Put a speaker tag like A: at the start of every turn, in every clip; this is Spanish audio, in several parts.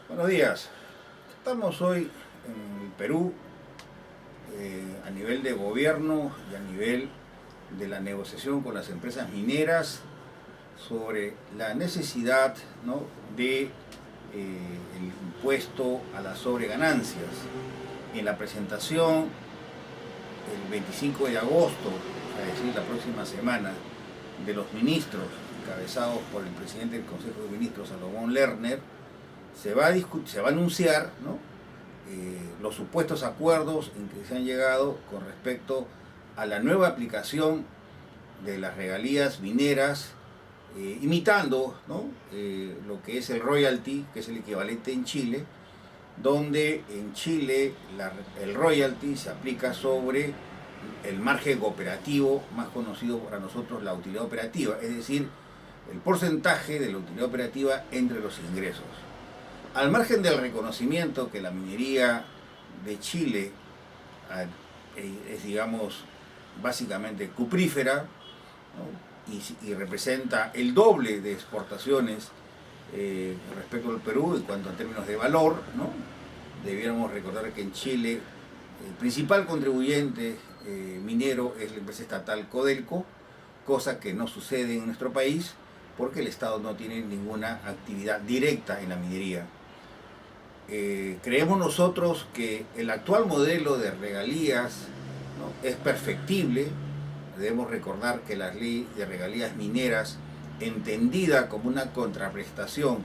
A: Buenos días. Estamos hoy en el Perú a nivel de gobierno y a nivel de la negociación con las empresas mineras sobre la necesidad, ¿no?, de el impuesto a las sobreganancias. En la presentación el 25 de agosto, es decir, la próxima semana, de los ministros encabezados por el presidente del Consejo de Ministros, Salomón Lerner, se va a anunciar, ¿no?, los supuestos acuerdos en que se han llegado con respecto a la nueva aplicación de las regalías mineras, imitando, ¿no?, lo que es el royalty, que es el equivalente en Chile, donde en Chile el royalty se aplica sobre el margen operativo, más conocido para nosotros la utilidad operativa, es decir, el porcentaje de la utilidad operativa entre los ingresos. Al margen del reconocimiento que la minería de Chile es, digamos, básicamente cuprífera, ¿no?, y representa el doble de exportaciones respecto al Perú en cuanto a términos de valor, ¿no? Debiéramos recordar que en Chile el principal contribuyente minero es la empresa estatal Codelco, cosa que no sucede en nuestro país porque el Estado no tiene ninguna actividad directa en la minería. Creemos nosotros que el actual modelo de regalías, ¿no?, es perfectible. Debemos recordar que la ley de regalías mineras, entendida como una contraprestación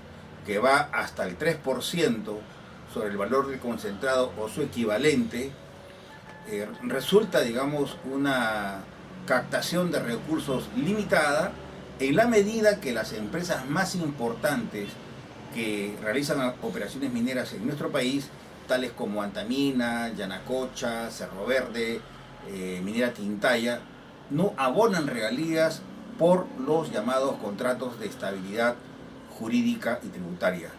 A: que va hasta el 3% sobre el valor del concentrado o su equivalente, resulta, digamos, una captación de recursos limitada en la medida que las empresas más importantes que realizan operaciones mineras en nuestro país, tales como Antamina, Yanacocha, Cerro Verde, Minera Tintaya, no abonan regalías por los llamados contratos de estabilidad jurídica y tributaria.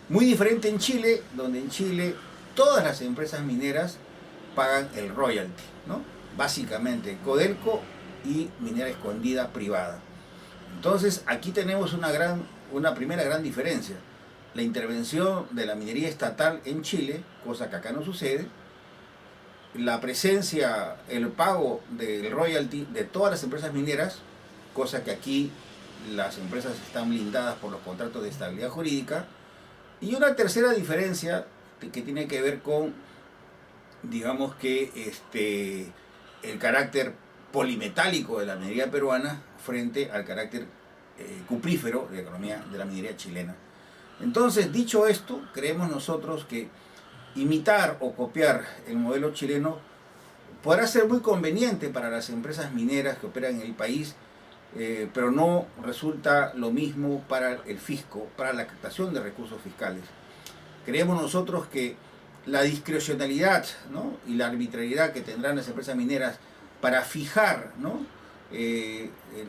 A: Muy diferente en Chile, donde en Chile todas las empresas mineras pagan el royalty, ¿no? Básicamente Codelco y Minera Escondida privada. Entonces aquí tenemos una primera gran diferencia. La intervención de la minería estatal en Chile, cosa que acá no sucede, la presencia, el pago del royalty de todas las empresas mineras, cosa que aquí las empresas están blindadas por los contratos de estabilidad jurídica, y una tercera diferencia que tiene que ver con, digamos que el carácter polimetálico de la minería peruana frente al carácter cuprífero de la economía de la minería chilena. Entonces, dicho esto, creemos nosotros que imitar o copiar el modelo chileno podrá ser muy conveniente para las empresas mineras que operan en el país, pero no resulta lo mismo para el fisco, para la captación de recursos fiscales. Creemos nosotros que la discrecionalidad, ¿no?, y la arbitrariedad que tendrán las empresas mineras para fijar, ¿no?,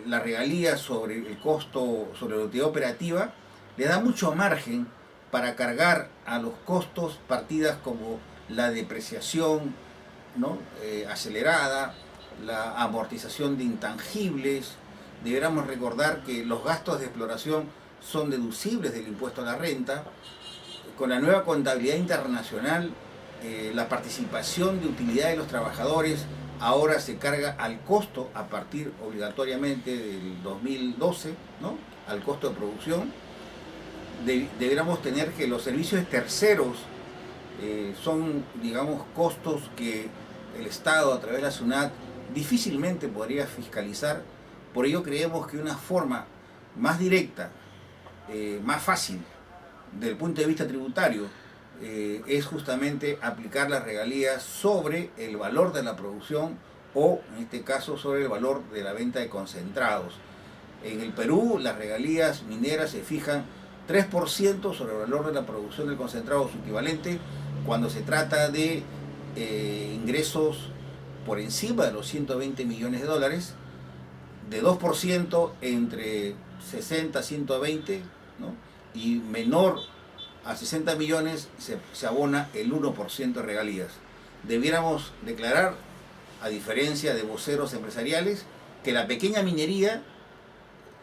A: la regalía sobre el costo, sobre la utilidad operativa, le da mucho margen para cargar a los costos partidas como la depreciación, ¿no?, acelerada, la amortización de intangibles. Deberíamos recordar que los gastos de exploración son deducibles del impuesto a la renta. Con la nueva contabilidad internacional, la participación de utilidad de los trabajadores ahora se carga al costo a partir obligatoriamente del 2012, ¿no?, al costo de producción. Deberíamos tener que los servicios terceros son, digamos, costos que el Estado a través de la SUNAT difícilmente podría fiscalizar. Por ello creemos que una forma más directa, más fácil desde el punto de vista tributario, es justamente aplicar las regalías sobre el valor de la producción o, en este caso, sobre el valor de la venta de concentrados. En el Perú, las regalías mineras se fijan 3% sobre el valor de la producción del concentrado o su equivalente cuando se trata de ingresos por encima de los 120 millones de dólares, de 2% entre 60 a 120, ¿no?, y menor a 60 millones se abona el 1% de regalías. Debiéramos declarar, a diferencia de voceros empresariales, que la pequeña minería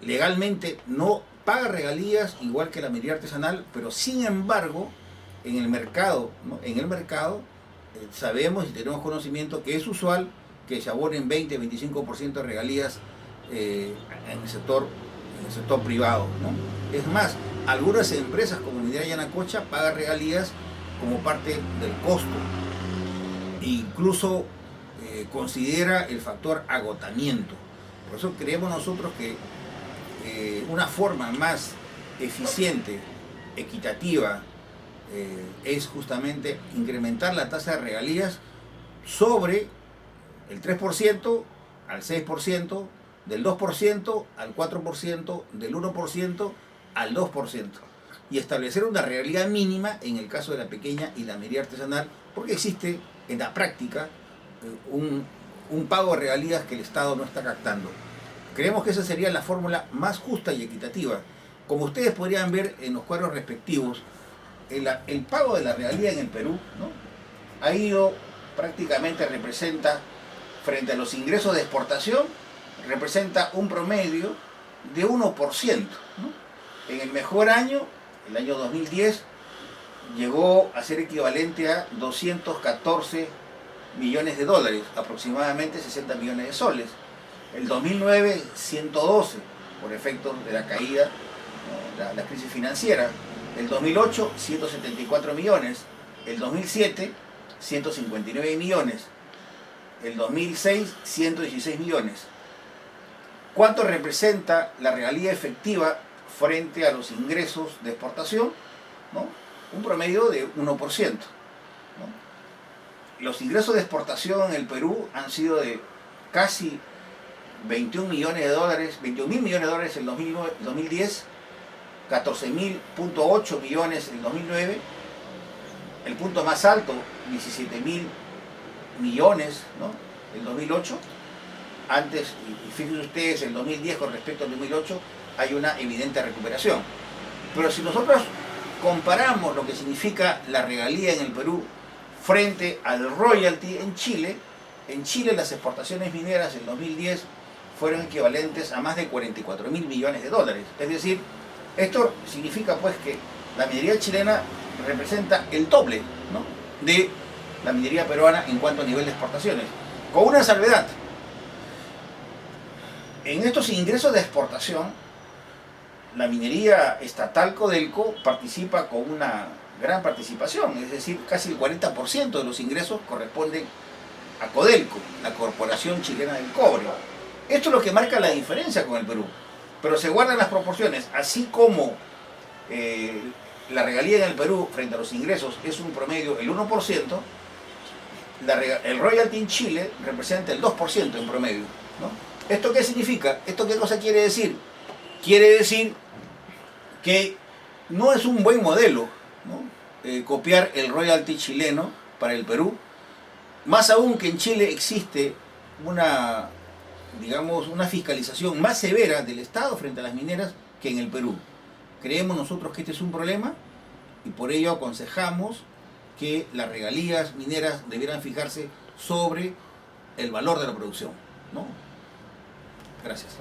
A: legalmente no paga regalías igual que la minería artesanal, pero sin embargo en el mercado, ¿no? En el mercado sabemos y tenemos conocimiento que es usual que se abonen 20-25% de regalías en el sector privado, ¿no? Es más, algunas empresas como Minera Yanacocha pagan regalías como parte del costo. Incluso considera el factor agotamiento. Por eso creemos nosotros que una forma más eficiente, equitativa, es justamente incrementar la tasa de regalías sobre el 3% al 6%, del 2% al 4%, del 1% al 2%, y establecer una regalía mínima en el caso de la pequeña y la minería artesanal, porque existe en la práctica un pago de regalías que el Estado no está captando. Creemos que esa sería la fórmula más justa y equitativa. Como ustedes podrían ver en los cuadros respectivos, el pago de la regalía en el Perú, ¿no?, ha ido prácticamente, representa, frente a los ingresos de exportación, representa un promedio de 1%, ¿no? En el mejor año, el año 2010, llegó a ser equivalente a 214 millones de dólares, aproximadamente 60 millones de soles. El 2009, 112, por efectos de la caída, ¿no?, la crisis financiera. El 2008, 174 millones. El 2007, 159 millones. El 2006, 116 millones. ¿Cuánto representa la regalía efectiva frente a los ingresos de exportación? ¿No? Un promedio de 1%. ¿No? Los ingresos de exportación en el Perú han sido de casi 21 millones de dólares, 21 mil millones de dólares en 2010, 14.8 millones en 2009, el punto más alto, 17.000 millones, ¿no?, en 2008. Antes, y fíjense ustedes, en 2010 con respecto al 2008 hay una evidente recuperación. Pero si nosotros comparamos lo que significa la regalía en el Perú frente al royalty en Chile las exportaciones mineras en 2010 fueron equivalentes a más de 44 mil millones de dólares. Es decir, esto significa pues que la minería chilena representa el doble, ¿no?, de la minería peruana en cuanto a nivel de exportaciones. Con una salvedad: en estos ingresos de exportación, la minería estatal Codelco participa con una gran participación, es decir, casi el 40% de los ingresos corresponden a Codelco, la Corporación Chilena del Cobre. Esto es lo que marca la diferencia con el Perú, pero se guardan las proporciones, así como la regalía en el Perú frente a los ingresos es un promedio el 1%, el royalty en Chile representa el 2% en promedio, ¿no? ¿Esto qué significa? ¿Esto qué cosa quiere decir? Quiere decir que no es un buen modelo, ¿no?, copiar el royalty chileno para el Perú, más aún que en Chile existe una, digamos, una fiscalización más severa del Estado frente a las mineras que en el Perú. Creemos nosotros que este es un problema y por ello aconsejamos que las regalías mineras debieran fijarse sobre el valor de la producción, ¿no? Gracias.